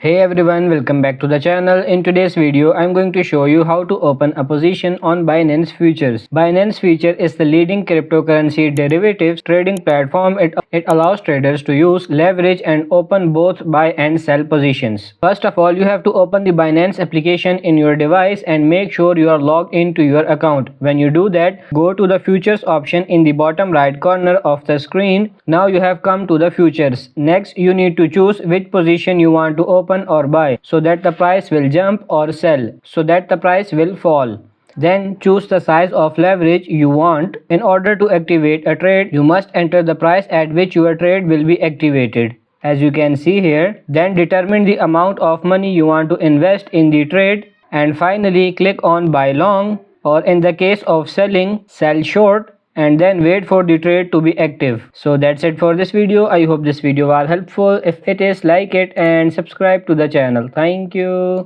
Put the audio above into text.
Hey everyone, welcome back to the channel. In today's video, I'm going to show you how to open a position on Binance Futures. Binance Futures is the leading cryptocurrency derivatives trading platform. It allows traders to use leverage and open both buy and sell positions. First of all, you have to open the Binance application in your device and make sure you are logged into your account. When you do that, go to the futures option in the bottom right corner of the screen. Now you have come to the futures. Next, you need to choose which position you want to open or buy so that the price will jump, or sell so that the price will fall. Then choose the size of leverage you want. In order to activate a trade, you must enter the price at which your trade will be activated, as you can see here. Then determine the amount of money you want to invest in the trade, and finally click on buy long, or in the case of selling, sell short, and then wait for the trade to be active. So that's it for this video. I hope this video was helpful. If it is, like it and subscribe to the channel. Thank you.